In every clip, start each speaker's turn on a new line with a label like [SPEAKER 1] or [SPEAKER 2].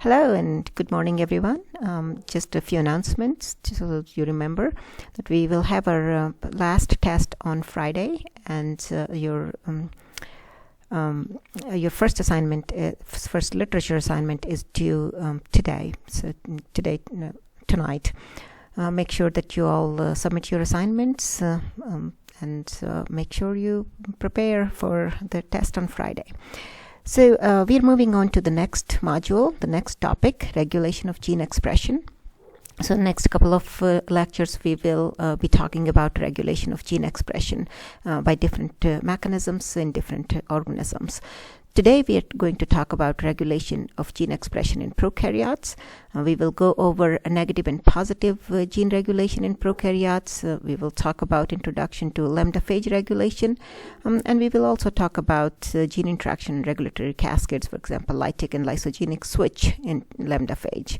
[SPEAKER 1] Hello and good morning, everyone. Just a few announcements so you remember that we will have our last test on Friday, and your first assignment, first literature assignment, is due today. So tonight. Make sure that you all submit your assignments and make sure you prepare for the test on Friday. So we're moving on to the next module, the next topic, regulation of gene expression. So next couple of lectures we will be talking about regulation of gene expression by different mechanisms in different organisms. Today we are going to talk about regulation of gene expression in prokaryotes. We will go over a negative and positive gene regulation in prokaryotes. We will talk about introduction to lambda phage regulation, and we will also talk about gene interaction and regulatory cascades, for example, lytic and lysogenic switch in lambda phage.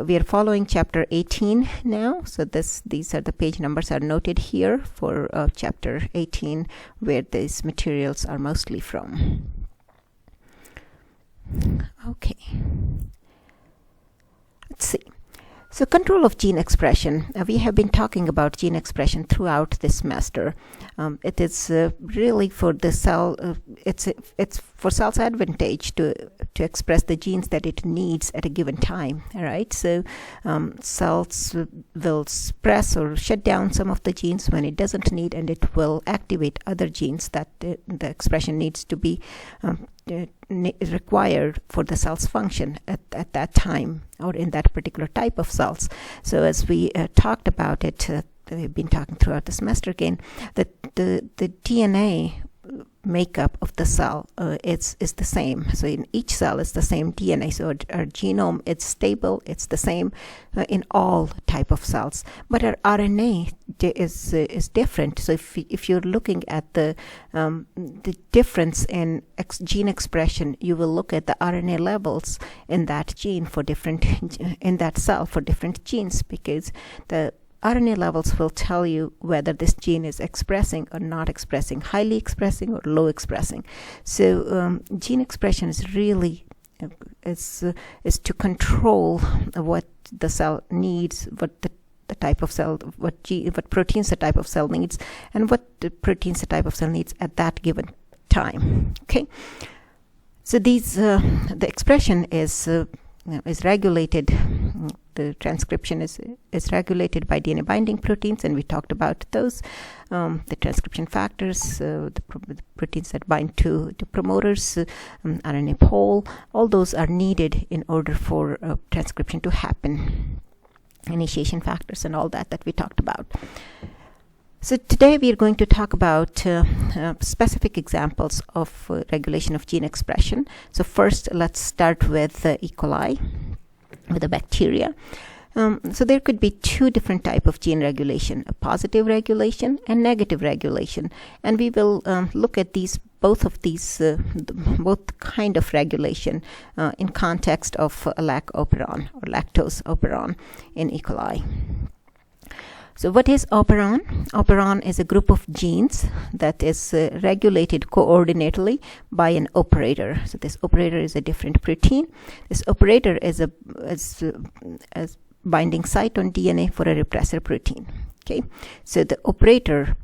[SPEAKER 1] We are following chapter 18 now, so these are the page numbers are noted here for chapter 18, where these materials are mostly from. Okay, let's see. So control of gene expression. We have been talking about gene expression throughout this semester. It is really for the cell. It's for cell's advantage to express the genes that it needs at a given time. All right. So cells will suppress or shut down some of the genes when it doesn't need, and it will activate other genes that the expression needs to be required for the cell's function at that time or in that particular type of cells. So as we talked about it, we've been talking throughout the semester again, that the DNA makeup of the cell is the same. So in each cell it's the same DNA. So our genome, it's stable, it's the same in all type of cells. But our RNA is different. So if you're looking at the difference in gene expression, you will look at the RNA levels in that gene for different in that cell for different genes, because the RNA levels will tell you whether this gene is expressing or not expressing, highly expressing or low expressing. So gene expression is really is to control what the cell needs, what the type of cell, what proteins the type of cell needs, and what the proteins the type of cell needs at that given time. Okay, so these the expression is regulated. The transcription is regulated by DNA binding proteins, and we talked about those. The transcription factors, the proteins that bind to promoters, RNA pol, all those are needed in order for transcription to happen. Initiation factors and all that we talked about. So today we are going to talk about specific examples of regulation of gene expression. So first, let's start with E. coli, with the bacteria. So there could be two different types of gene regulation, a positive regulation and negative regulation. And we will look at both kind of regulation in context of lac operon or lactose operon in E. coli. So what is operon? Operon is a group of genes that is regulated coordinately by an operator. So this operator is a different protein. This operator is a binding site on DNA for a repressor protein. Okay, so the operator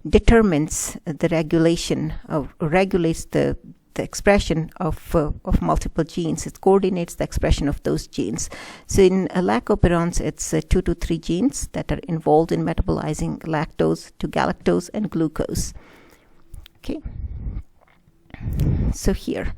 [SPEAKER 1] determines the regulation of regulates the expression of multiple genes. It coordinates the expression of those genes. So in lac operons, it's 2 to 3 genes that are involved in metabolizing lactose to galactose and glucose. Okay. So here,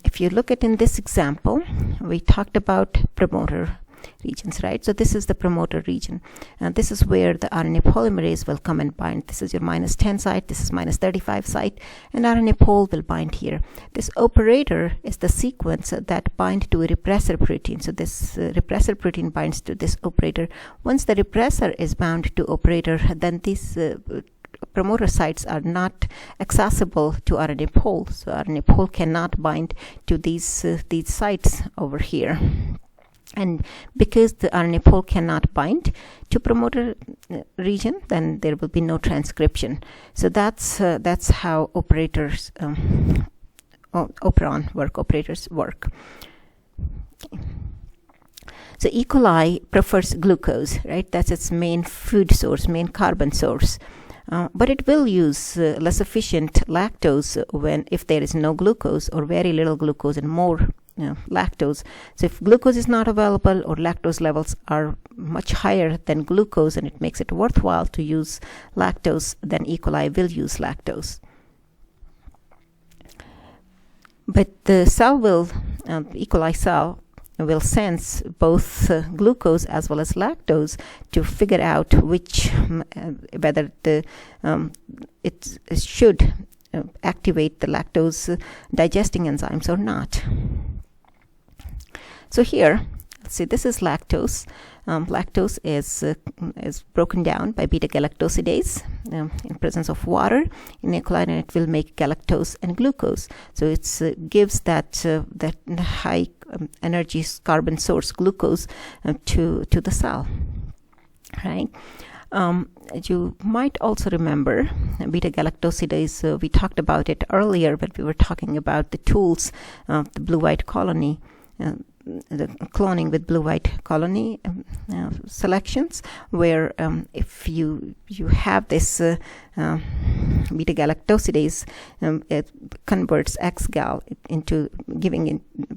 [SPEAKER 1] if you look at in this example, we talked about promoter regions, right? So this is the promoter region, and this is where the RNA polymerase will come and bind. This is your -10 site, this is -35 site, and RNA pol will bind here. This operator is the sequence that bind to a repressor protein. So this repressor protein binds to this operator. Once the repressor is bound to operator, then these promoter sites are not accessible to RNA pol. So RNA pol cannot bind to these sites over here. And because the RNA pol cannot bind to promoter region, then there will be no transcription. So that's how operators operon work, operators work. So E. coli prefers glucose, right? That's its main food source, main carbon source. But it will use less efficient lactose if there is no glucose or very little glucose and more lactose. So if glucose is not available or lactose levels are much higher than glucose and it makes it worthwhile to use lactose, then E. coli will use lactose. But the cell will, E. coli cell will sense both glucose as well as lactose to figure out whether it should activate the lactose digesting enzymes or not. So here, let's see, this is lactose. Lactose is broken down by beta-galactosidase in presence of water in E. coli, and it will make galactose and glucose. So it gives that high energy carbon source glucose to the cell, right? You might also remember beta-galactosidase. We talked about it earlier when we were talking about the tools of the blue-white colony, the cloning with blue-white colony selections, where if you have this beta-galactosidase, it converts X-gal into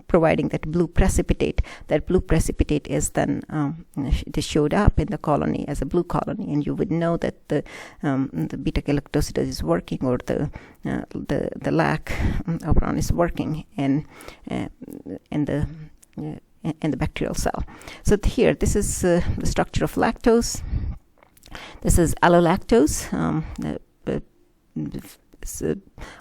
[SPEAKER 1] providing that blue precipitate. That blue precipitate is then it showed up in the colony as a blue colony, and you would know that the beta-galactosidase is working, or the lac operon is working in the bacterial cell. So here, this is the structure of lactose. This is allolactose. It's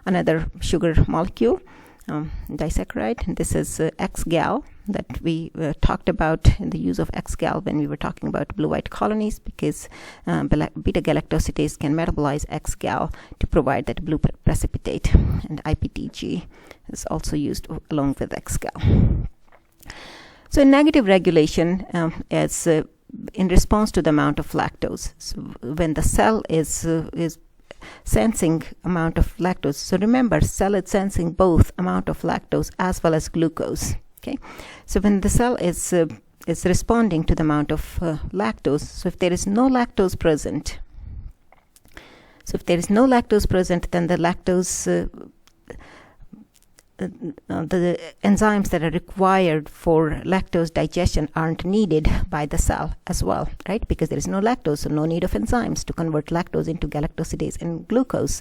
[SPEAKER 1] another sugar molecule, disaccharide. And this is X-gal that we talked about in the use of X-gal when we were talking about blue-white colonies, because beta-galactosidase can metabolize X-gal to provide that blue precipitate, and IPTG is also used along with X-gal. So negative regulation is in response to the amount of lactose. So when the cell is sensing amount of lactose. So remember, cell is sensing both amount of lactose as well as glucose. Okay, so when the cell is responding to the amount of lactose, so if there is no lactose present, then the lactose the enzymes that are required for lactose digestion aren't needed by the cell as well, right? Because there is no lactose, so no need of enzymes to convert lactose into galactosidase and glucose.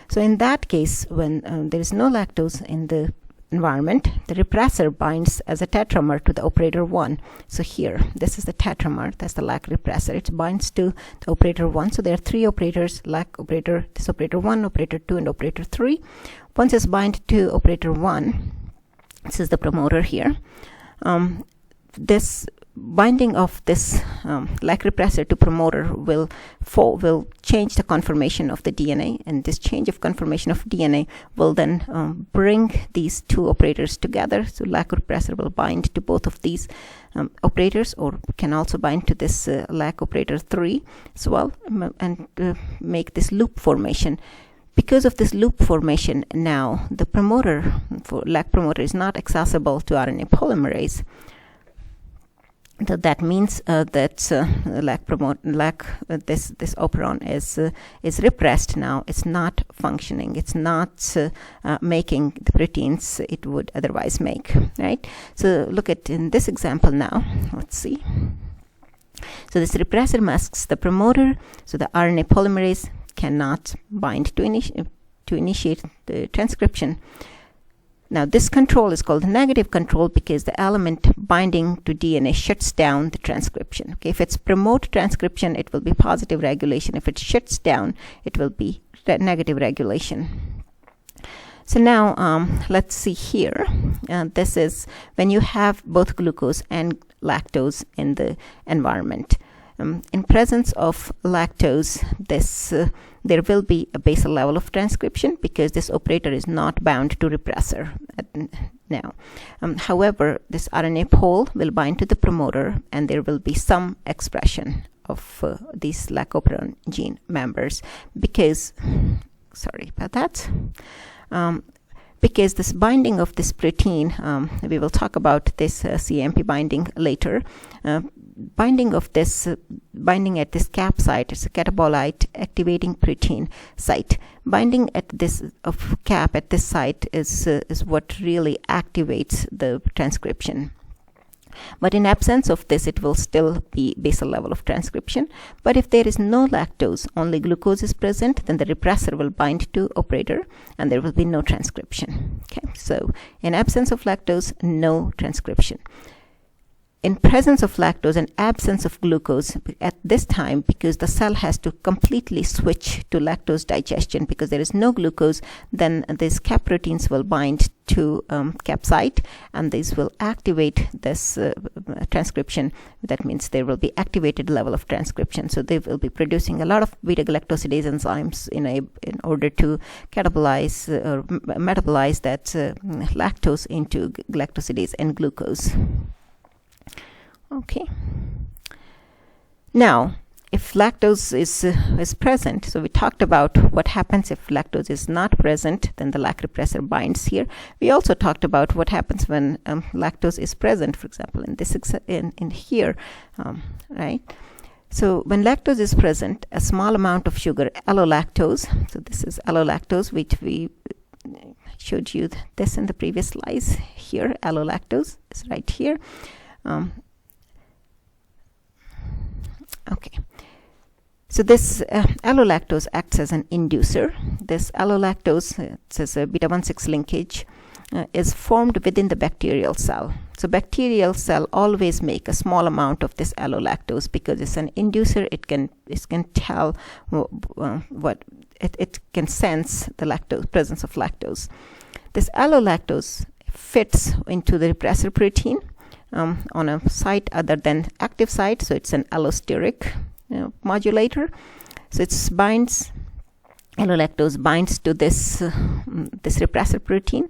[SPEAKER 1] So in that case, when there is no lactose in the environment, the repressor binds as a tetramer to the operator 1. So here, this is the tetramer, that's the lac repressor. It binds to the operator 1. So there are 3 operators, lac operator, this operator 1, operator 2, and operator 3. Once it's bind to operator 1, this is the promoter here. This binding of this lac repressor to promoter will change the conformation of the DNA, and this change of conformation of DNA will then bring these 2 operators together. So lac repressor will bind to both of these operators, or can also bind to this lac operator 3 as well, and make this loop formation. Because of this loop formation, now the promoter for lac promoter is not accessible to RNA polymerase. So that means that this operon is repressed now. It's not functioning. It's not making the proteins it would otherwise make, right? So look at in this example now. Let's see. So this repressor masks the promoter, so the RNA polymerase cannot bind to initiate the transcription. Now this control is called negative control because the element binding to DNA shuts down the transcription. Okay, if it's promote transcription, it will be positive regulation. If it shuts down, it will be negative regulation. So now let's see here. This is when you have both glucose and lactose in the environment. In presence of lactose, there will be a basal level of transcription because this operator is not bound to repressor now. However, this RNA pole will bind to the promoter, and there will be some expression of these lac operon gene members because, sorry about that, because this binding of this protein, we will talk about this CAMP binding later. Binding at this cap site, it's a catabolite activating protein site. Binding at this of cap at this site is what really activates the transcription. But in absence of this, it will still be basal level of transcription. But if there is no lactose, only glucose is present, then the repressor will bind to operator and there will be no transcription. Okay, so in absence of lactose, no transcription. In presence of lactose and absence of glucose at this time, because the cell has to completely switch to lactose digestion because there is no glucose, then these cap proteins will bind to cap site and these will activate this transcription. That means there will be activated level of transcription. So they will be producing a lot of beta-galactosidase enzymes in order to catabolize or metabolize that lactose into galactosidase and glucose. Okay. Now, if lactose is present, so we talked about what happens if lactose is not present, then the lac repressor binds here. We also talked about what happens when lactose is present, for example, in this in here, right? So when lactose is present, a small amount of sugar, allolactose. So this is allolactose, which we showed you this in the previous slides. Here, allolactose is right here. Okay, so this allolactose acts as an inducer. This allolactose, it says a beta-1,6 linkage, is formed within the bacterial cell. So bacterial cell always make a small amount of this allolactose because it's an inducer. It can tell what it can sense the presence of lactose. This allolactose fits into the repressor protein on a site other than active site, so it's an allosteric modulator. So allolactose binds to this repressor protein,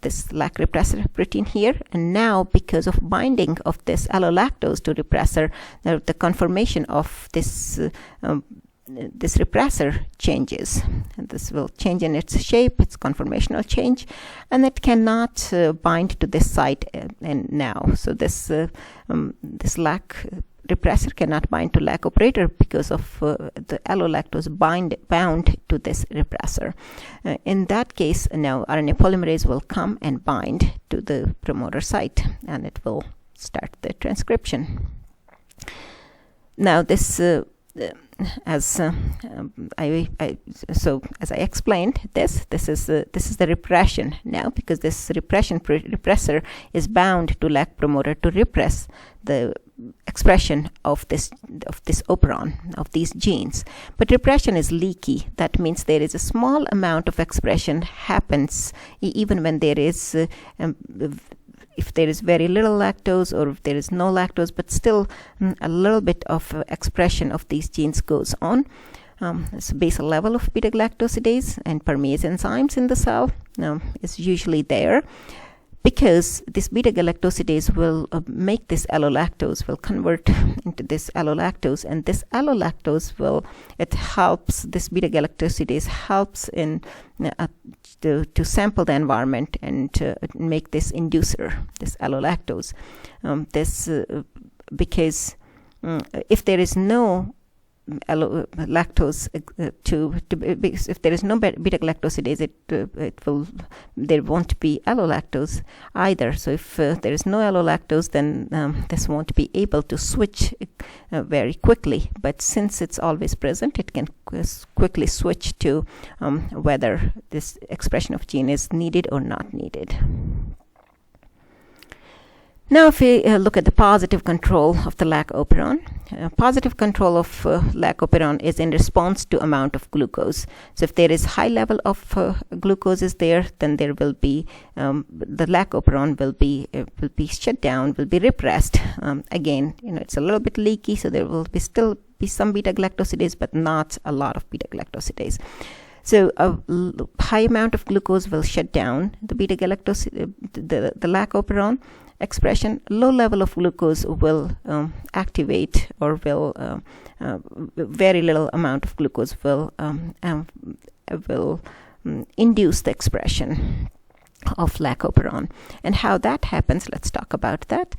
[SPEAKER 1] this lac repressor protein here, and now because of binding of this allolactose to repressor, the conformation of this repressor changes, and this will change in its shape, its conformational change, and it cannot bind to this site and now. So this lac repressor cannot bind to lac operator because of the allolactose bound to this repressor. In that case, now RNA polymerase will come and bind to the promoter site, and it will start the transcription. Now this as I explained, this is the repression now, because this repressor is bound to lac promoter to repress the expression of this operon, of these genes. But repression is leaky. That means there is a small amount of expression happens even when there is if there is very little lactose or if there is no lactose, but still a little bit of expression of these genes goes on. It's a basal level of beta-galactosidase and permease enzymes in the cell is usually there, because this beta-galactosidase will make this allolactose, will convert into this allolactose, and this allolactose helps, this beta-galactosidase helps in to sample the environment and to make this inducer, this allolactose. Because if there is no lactose if there is no beta-galactosidase, there won't be allolactose either. So if there is no allolactose, then this won't be able to switch very quickly. But since it's always present, it can quickly switch to whether this expression of gene is needed or not needed. Now if we look at the positive control of the lac operon, positive control of lac operon is in response to amount of glucose. So if there is high level of glucose is there, then there will be the lac operon will be shut down, will be repressed. Again, it's a little bit leaky, so there will still be some beta-galactosidase, but not a lot of beta-galactosidase. So a high amount of glucose will shut down the beta-galactosidase, the lac operon expression. Low level of glucose will activate, or will very little amount of glucose will induce the expression. of lac-operon. And how that happens, let's talk about that.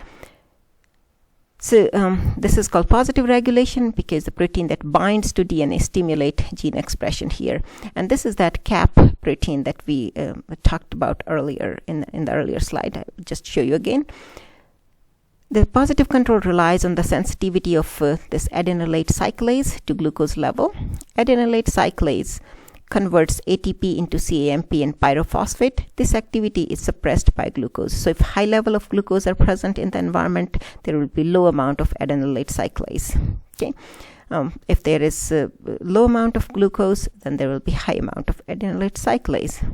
[SPEAKER 1] So this is called positive regulation because the protein that binds to DNA stimulate gene expression here. And this is that cap protein that we talked about earlier in the earlier slide. I'll just show you again. The positive control relies on the sensitivity of this adenylate cyclase to glucose level. Adenylate cyclase converts ATP into CAMP and pyrophosphate. This activity is suppressed by glucose. So if high level of glucose are present in the environment, there will be low amount of adenylate cyclase. Okay. If there is a low amount of glucose, then there will be high amount of adenylate cyclase.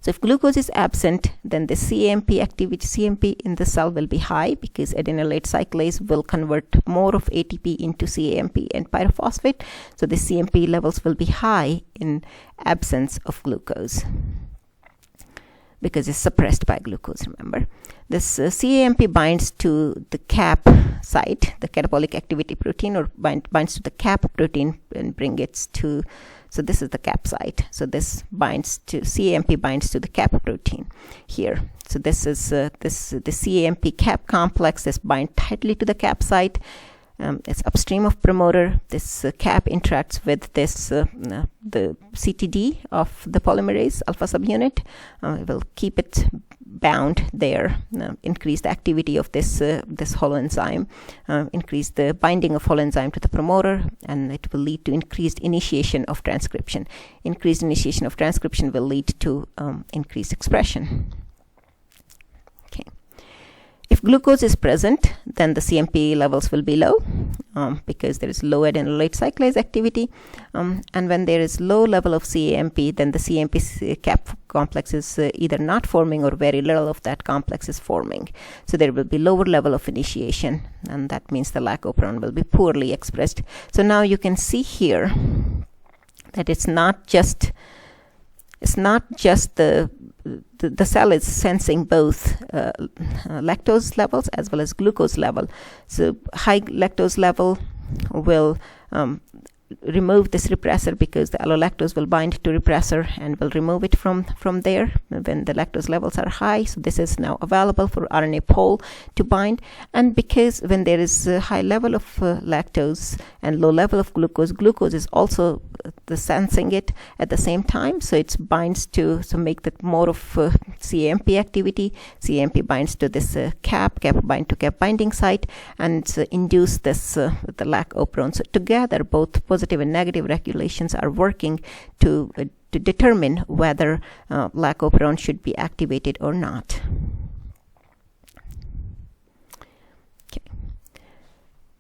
[SPEAKER 1] So if glucose is absent, then the CAMP activity, CAMP in the cell will be high because adenylate cyclase will convert more of ATP into CAMP and pyrophosphate. So the CAMP levels will be high in absence of glucose because it's suppressed by glucose, remember. This CAMP binds to the cap site, the catabolic activity protein, or binds to the cap protein and bring it to, so this is the cap site. So this binds to, CAMP binds to the cap protein here. So this is the CAMP cap complex is bind tightly to the cap site. It's upstream of promoter. This cap interacts with this the CTD of the polymerase alpha subunit. It will keep it bound there, increase the activity of this holoenzyme, increase the binding of holoenzyme to the promoter, and it will lead to increased initiation of transcription. Increased initiation of transcription will lead to increased expression. If glucose is present, then the CMP levels will be low because there is low adenylate cyclase activity. And when there is low level of CAMP, then the CMP cap complex is either not forming or very little of that complex is forming. So there will be lower level of initiation, and that means the lac-operon will be poorly expressed. So now you can see here that it's not just the cell is sensing both lactose levels as well as glucose level. So high lactose level will remove this repressor because the allolactose will bind to repressor and will remove it from there when the lactose levels are high. So this is now available for RNA pol to bind. And because when there is a high level of lactose and low level of glucose, glucose is also sensing it at the same time. So it binds to, so make that more of CAMP activity. CAMP binds to this cap bind to cap binding site and induce this the lac-operon. So together both positive and negative regulations are working to determine whether lac-operon should be activated or not.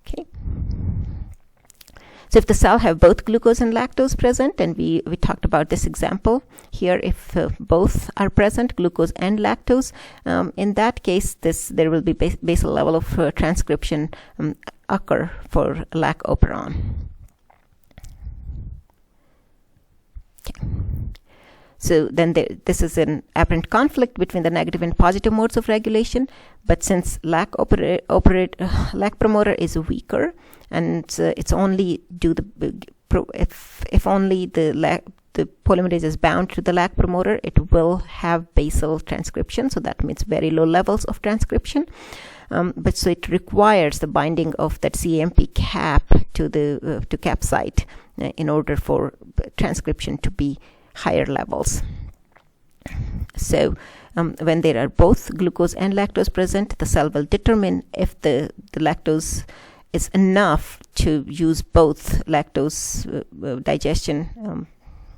[SPEAKER 1] Okay. So if the cell have both glucose and lactose present, and we talked about this example here, if both are present, glucose and lactose, in that case there will be basal level of transcription occur for lac-operon. Okay. So then this is an apparent conflict between the negative and positive modes of regulation, but since lac promoter is weaker, and it's only due if only the polymerase is bound to the lac promoter, it will have basal transcription. So that means very low levels of transcription. But so it requires the binding of that CAMP cap to the cap site in order for transcription to be higher levels. So when there are both glucose and lactose present, the cell will determine if the lactose is enough to use both lactose digestion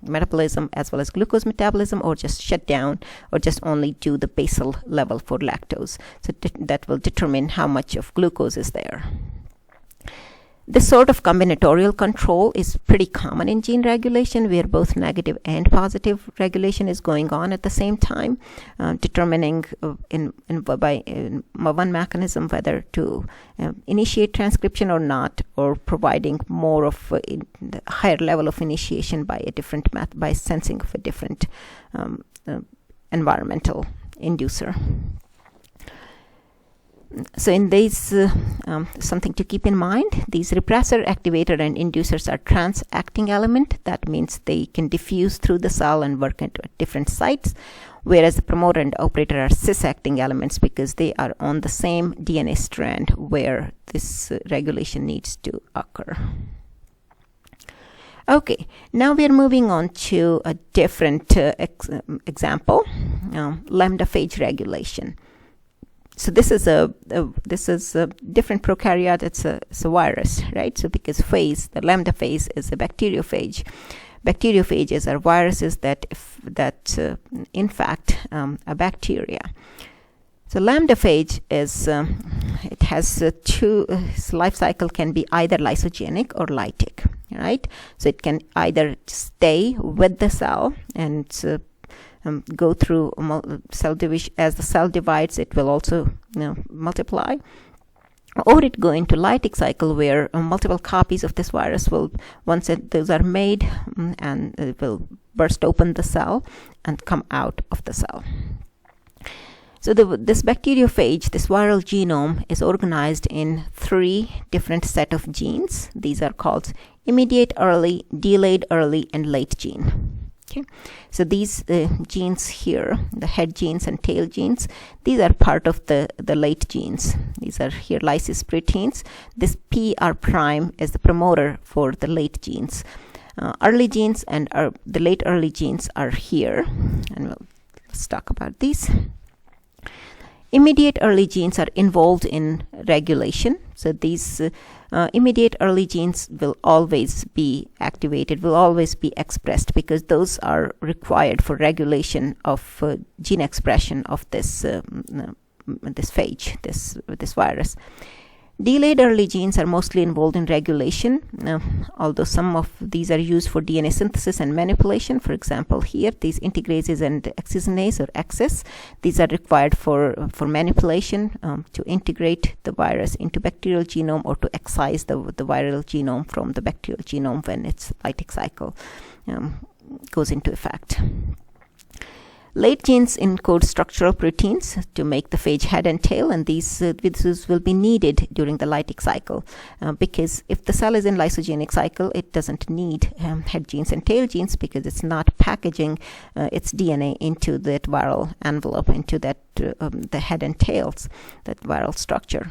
[SPEAKER 1] metabolism as well as glucose metabolism, or just shut down, or just only do the basal level for lactose. So that will determine how much of glucose is there. This sort of combinatorial control is pretty common in gene regulation, where both negative and positive regulation is going on at the same time, determining by one mechanism whether to initiate transcription or not, or providing more of a higher level of initiation by a different by sensing of a different environmental inducer. So in these, something to keep in mind, these repressor, activator, and inducers are trans-acting element. That means they can diffuse through the cell and work at different sites, whereas the promoter and operator are cis-acting elements because they are on the same DNA strand where this regulation needs to occur. Okay, now we are moving on to a different example, lambda phage regulation. So this is a different prokaryote. It's a virus, right? So because the lambda phage is a bacteriophage. Bacteriophages are viruses that in fact a bacteria. So lambda phage is it has its life cycle can be either lysogenic or lytic, right? So it can either stay with the cell and go through cell division. As the cell divides, it will also multiply, or it go into lytic cycle where multiple copies of this virus will, once those are made, and it will burst open the cell and come out of the cell. So this bacteriophage, this viral genome, is organized in 3 different set of genes. These are called immediate early, delayed early, and late gene. Okay, so these genes here, the head genes and tail genes, these are part of the late genes. These are here lysis proteins. This PR prime is the promoter for the late genes. Early genes and the late early genes are here, and let's talk about these. Immediate early genes are involved in regulation. So these immediate early genes will always be activated, will always be expressed, because those are required for regulation of gene expression of this phage, this virus. Delayed early genes are mostly involved in regulation, although some of these are used for DNA synthesis and manipulation. For example, here, these integrases and excisinase or XS, these are required for manipulation to integrate the virus into bacterial genome or to excise the viral genome from the bacterial genome when its lytic cycle goes into effect. Late genes encode structural proteins to make the phage head and tail, and these will be needed during the lytic cycle because if the cell is in lysogenic cycle, it doesn't need head genes and tail genes because it's not packaging its DNA into that viral envelope, into that the head and tails, that viral structure.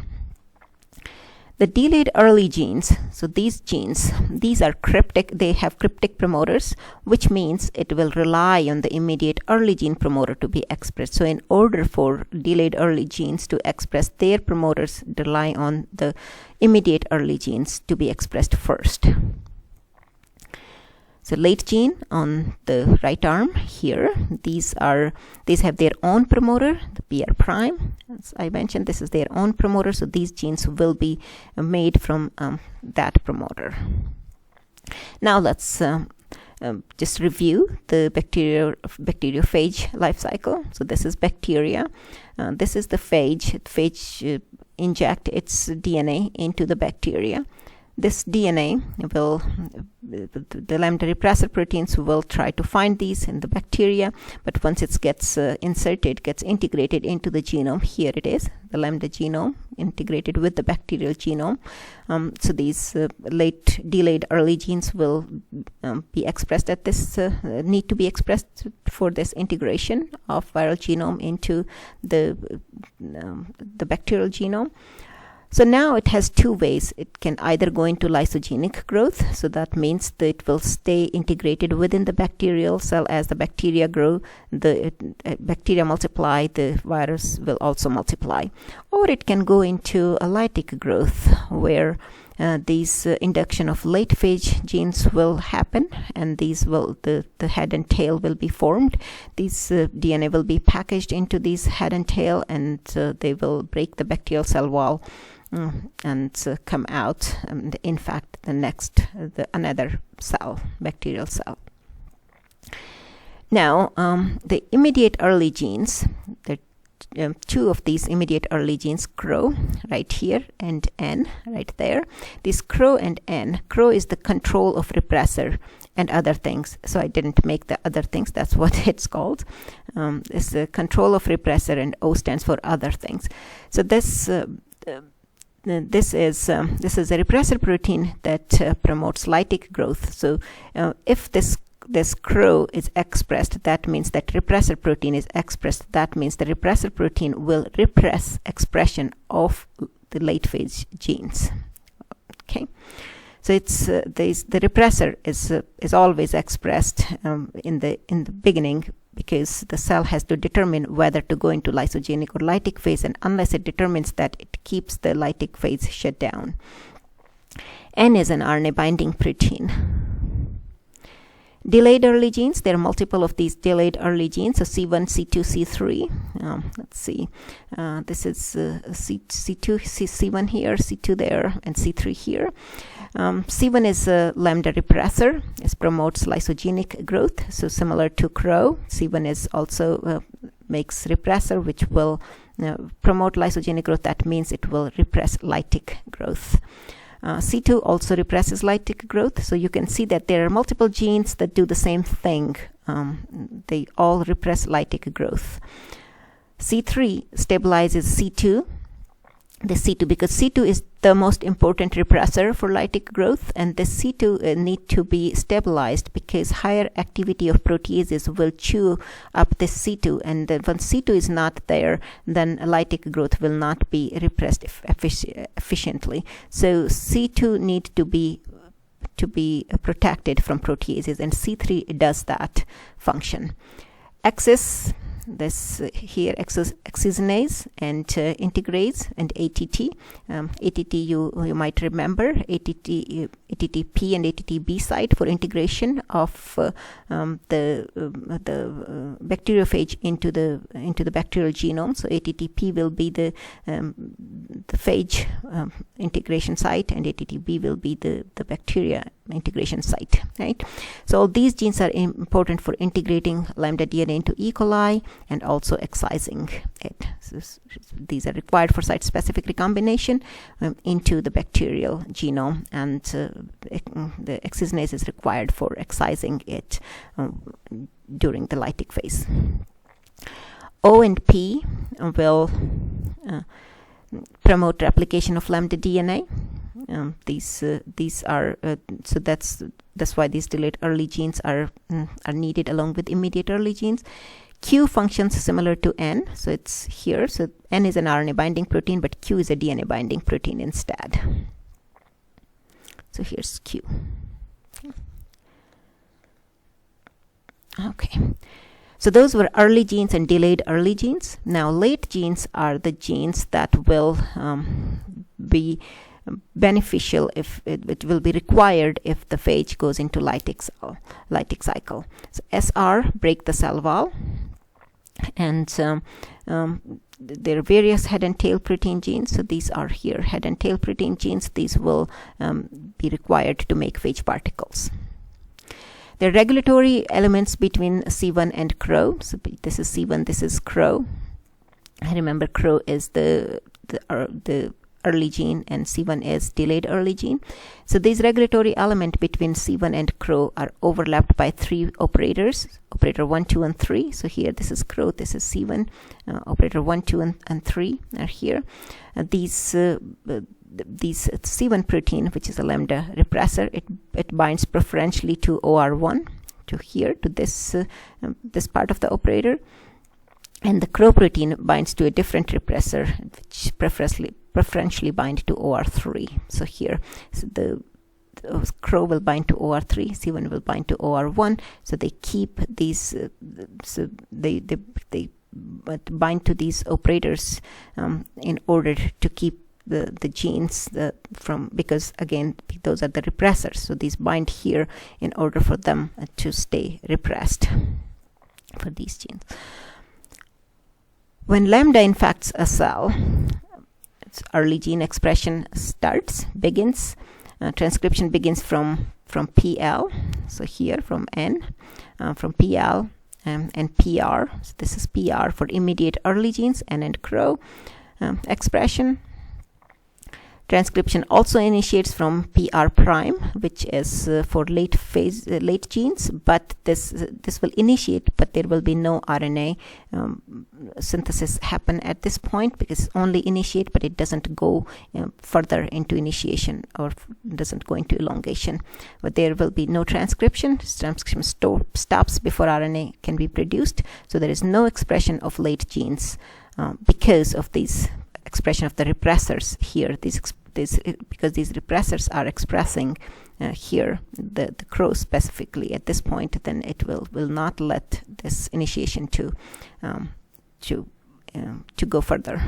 [SPEAKER 1] The delayed early genes, so these genes, these are cryptic, they have cryptic promoters, which means it will rely on the immediate early gene promoter to be expressed. So in order for delayed early genes to express, their promoters rely on the immediate early genes to be expressed first. So late gene on the right arm here, these have their own promoter, the PR prime. As I mentioned, this is their own promoter, so these genes will be made from that promoter. Now let's just review the bacteriophage life cycle. So this is bacteria. This is the phage. Phage inject its DNA into the bacteria. This DNA will, the lambda repressor proteins will try to find these in the bacteria, but once it gets inserted, gets integrated into the genome, here it is, the lambda genome integrated with the bacterial genome. So these delayed early genes will be expressed at this, need to be expressed for this integration of viral genome into the bacterial genome. So now it has 2 ways. It can either go into lysogenic growth, so that means that it will stay integrated within the bacterial cell. As the bacteria grow, the bacteria multiply, the virus will also multiply. Or it can go into a lytic growth, where these induction of late phage genes will happen, and these will the head and tail will be formed. These DNA will be packaged into these head and tail, and they will break the bacterial cell wall and come out, and in fact another cell, bacterial cell. Now the immediate early genes, the 2 of these immediate early genes, CRO right here and N right there. This CRO and N, CRO is the control of repressor and other things. So I didn't make the other things, that's what it's called. It's the control of repressor, and O stands for other things. So this is a repressor protein that promotes lytic growth. So if this this CRO is expressed, that means that repressor protein is expressed. That means the repressor protein will repress expression of the late phase genes. Okay, so it's the repressor is always expressed in the beginning, because the cell has to determine whether to go into lysogenic or lytic phase, and unless it determines that, it keeps the lytic phase shut down. N is an RNA binding protein. Delayed early genes, there are multiple of these delayed early genes, so C1, C2, C3. Let's see, this is C2, C1 here, C2 there, and C3 here. C1 is a lambda repressor. It promotes lysogenic growth, so similar to CRO. C1 is also makes repressor, which will promote lysogenic growth. That means it will repress lytic growth. C2 also represses lytic growth, so you can see that there are multiple genes that do the same thing. They all repress lytic growth. C3 stabilizes C2. The C2, because C2 is the most important repressor for lytic growth, and the C2 need to be stabilized, because higher activity of proteases will chew up this C2, and when C2 is not there, then lytic growth will not be repressed efficiently. So C2 need to be protected from proteases, and C3 does that function. Axis, this here excisinase and integrase and ATT. ATT you might remember, ATTP and ATTB site for integration of the bacteriophage into the bacterial genome. So ATTP will be the phage integration site, and ATTB will be the bacteria integration site, right? So all these genes are important for integrating lambda DNA into E. coli and also excising it. So these are required for site-specific recombination into the bacterial genome, and the excisinase is required for excising it during the lytic phase. O and P will promote replication of lambda DNA. These are so that's why these delayed early genes are needed along with immediate early genes. Q functions similar to N, so it's here. So N is an RNA binding protein, but Q is a DNA binding protein instead. So here's Q. Okay. So those were early genes and delayed early genes. Now late genes are the genes that will be beneficial if it will be required if the phage goes into lytic cycle. So SR, break the cell wall, and there are various head and tail protein genes. So these are here head and tail protein genes. These will be required to make phage particles. There are regulatory elements between C1 and CRO. So this is C1, this is CRO. I remember CRO is the early gene, and C1 is delayed early gene. So these regulatory element between C1 and CRO are overlapped by three operators, operator 1, 2, and 3. So here this is CRO, this is C1, operator 1, 2, and 3 are here. These C1 protein, which is a lambda repressor, it binds preferentially to OR1, to here, to this part of the operator. And the CRO protein binds to a different repressor, which preferentially bind to OR3. So here, so the CRO will bind to OR3, C1 will bind to OR1. So they keep these, so they bind to these operators in order to keep the genes from, because again those are the repressors. So these bind here in order for them to stay repressed for these genes. When lambda infects a cell, its early gene expression begins. Transcription begins from PL, so here from N, from PL and PR. So this is PR for immediate early genes, N and CRO expression. Transcription also initiates from PR prime, which is for late genes, but this will initiate, but there will be no RNA synthesis happen at this point, because only initiate, but it doesn't go further into initiation, or doesn't go into elongation. But there will be no transcription. Transcription stops before RNA can be produced, so there is no expression of late genes because of these expression of the repressors here. Because these repressors are expressing here the CRO specifically at this point, then it will not let this initiation to go further.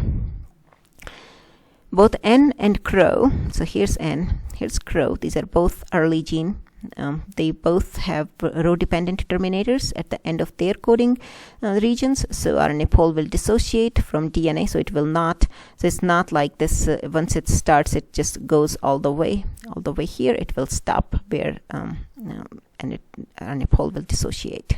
[SPEAKER 1] Both N and CRO, so here's N, here's CRO, these are both early gene. They both have row-dependent terminators at the end of their coding regions, so RNA pole will dissociate from DNA, so it will not, so it's not like this, once it starts it just goes all the way here. It will stop where and RNA pole will dissociate.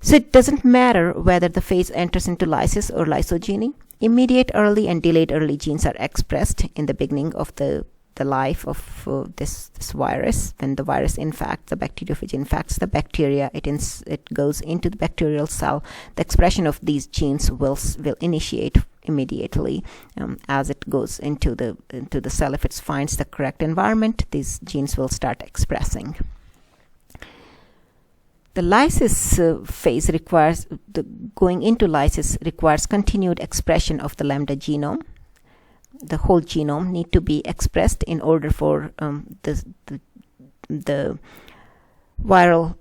[SPEAKER 1] So it doesn't matter whether the phase enters into lysis or lysogeny. Immediate early and delayed early genes are expressed in the beginning of the life of this virus. When the virus infects, the bacteriophage infects the bacteria, it goes into the bacterial cell. The expression of these genes will initiate immediately as it goes into the cell. If it finds the correct environment, these genes will start expressing. The lysis phase requires, going into lysis requires continued expression of the lambda genome. The whole genome need to be expressed in order for the viral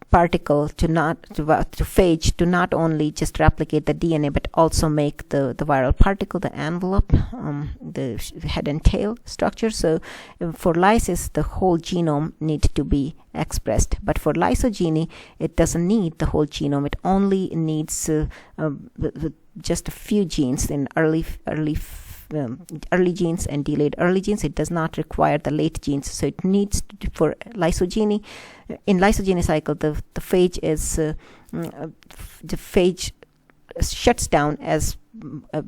[SPEAKER 1] particle to phage to not only just replicate the DNA, but also make the viral particle, the envelope, the head and tail structure. So for lysis, the whole genome needs to be expressed. But for lysogeny, it doesn't need the whole genome. It only needs just a few genes in early genes and delayed early genes. It does not require the late genes. So it needs for lysogeny. In lysogeny cycle, the phage is the phage shuts down as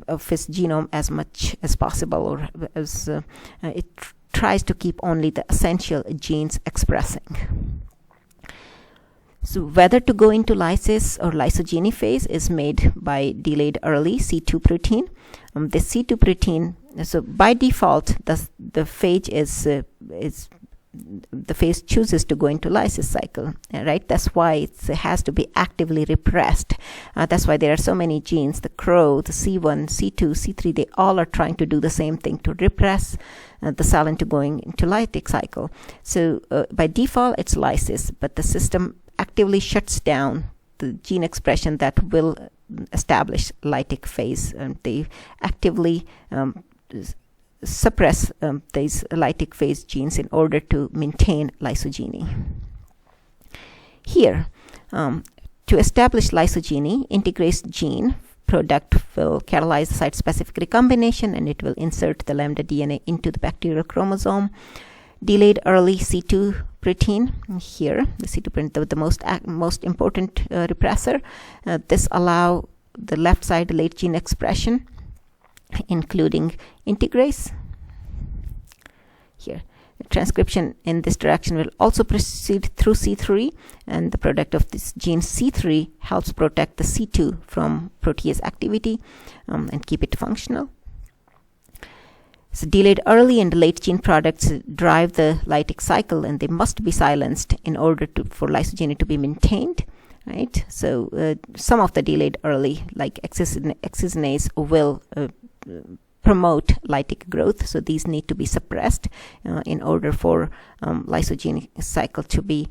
[SPEAKER 1] of his genome as much as possible, or as it tries to keep only the essential genes expressing. So whether to go into lysis or lysogeny phase is made by delayed early C2 protein. This C2 protein, so by default, the phage is the phage chooses to go into lysis cycle, right? That's why it has to be actively repressed. That's why there are so many genes, the CRO, the C1, C2, C3, they all are trying to do the same thing, to repress the cell into going into lytic cycle. So by default, it's lysis, but the system actively shuts down the gene expression that will establish lytic phase, and they actively suppress these lytic phase genes in order to maintain lysogeny. Here, to establish lysogeny, integrase gene product will catalyze the site-specific recombination, and it will insert the lambda DNA into the bacterial chromosome. Delayed early C2 protein here, the C2 protein, the most important repressor. This allow the left side late gene expression, including integrase. Here, the transcription in this direction will also proceed through C3, and the product of this gene C3 helps protect the C2 from protease activity and keep it functional. So delayed early and late gene products drive the lytic cycle, and they must be silenced in order for lysogeny to be maintained, right? So some of the delayed early, like excisinase, will promote lytic growth, so these need to be suppressed in order for lysogenic cycle to be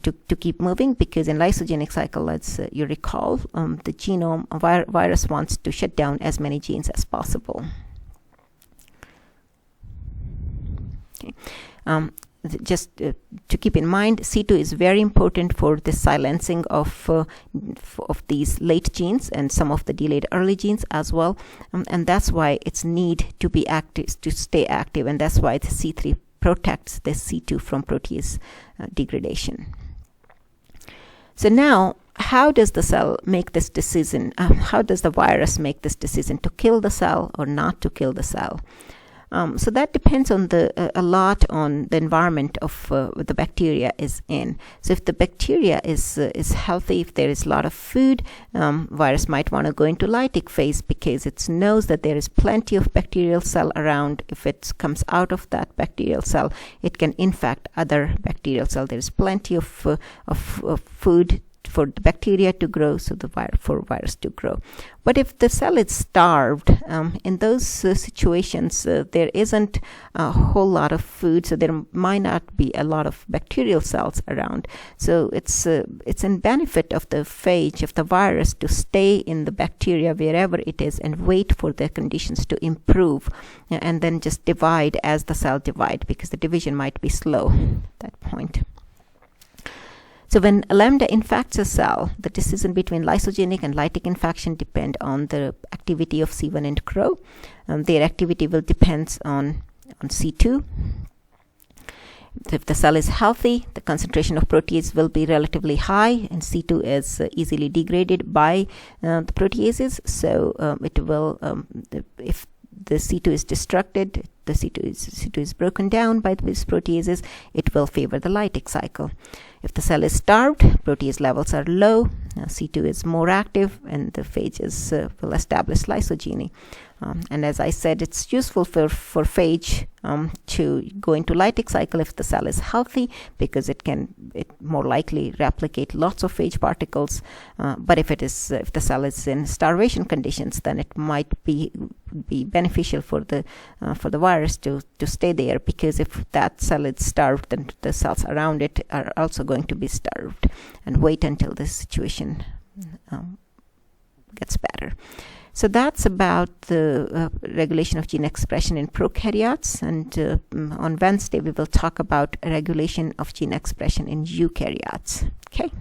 [SPEAKER 1] to keep moving, because in lysogenic cycle, as you recall, the genome virus wants to shut down as many genes as possible. Okay. Just to keep in mind, C2 is very important for the silencing of these late genes and some of the delayed early genes as well, and that's why its need to be active, to stay active, and that's why the C3 protects the C2 from protease degradation. So now, how does the cell make this decision? How does the virus make this decision to kill the cell or not to kill the cell? So that depends on a lot on the environment of the bacteria is in. So if the bacteria is healthy, if there is a lot of food, virus might want to go into lytic phase because it knows that there is plenty of bacterial cell around. If it comes out of that bacterial cell, it can infect other bacterial cell. There is plenty of food for the bacteria to grow, so for virus to grow. But if the cell is starved, in those situations, there isn't a whole lot of food, so there might not be a lot of bacterial cells around. So it's in benefit of the phage, of the virus, to stay in the bacteria wherever it is and wait for the conditions to improve, and then just divide as the cell divide, because the division might be slow at that point. So when lambda infects a cell, the decision between lysogenic and lytic infection depend on the activity of C1 and CRO. Their activity will depend on C2. If the cell is healthy, the concentration of protease will be relatively high, and C2 is easily degraded by the proteases. So it will, if the C2 is destructed, the C2 is broken down by these proteases, it will favor the lytic cycle. If the cell is starved, protease levels are low, C2 is more active, and the phages will establish lysogeny. And as I said, it's useful for phage to go into lytic cycle if the cell is healthy, because it more likely replicate lots of phage particles. But if the cell is in starvation conditions, then it might be beneficial for the virus to stay there, because if that cell is starved, then the cells around it are also going to be starved, and wait until the situation gets better. So that's about the regulation of gene expression in prokaryotes, and on Wednesday we will talk about regulation of gene expression in eukaryotes. Okay.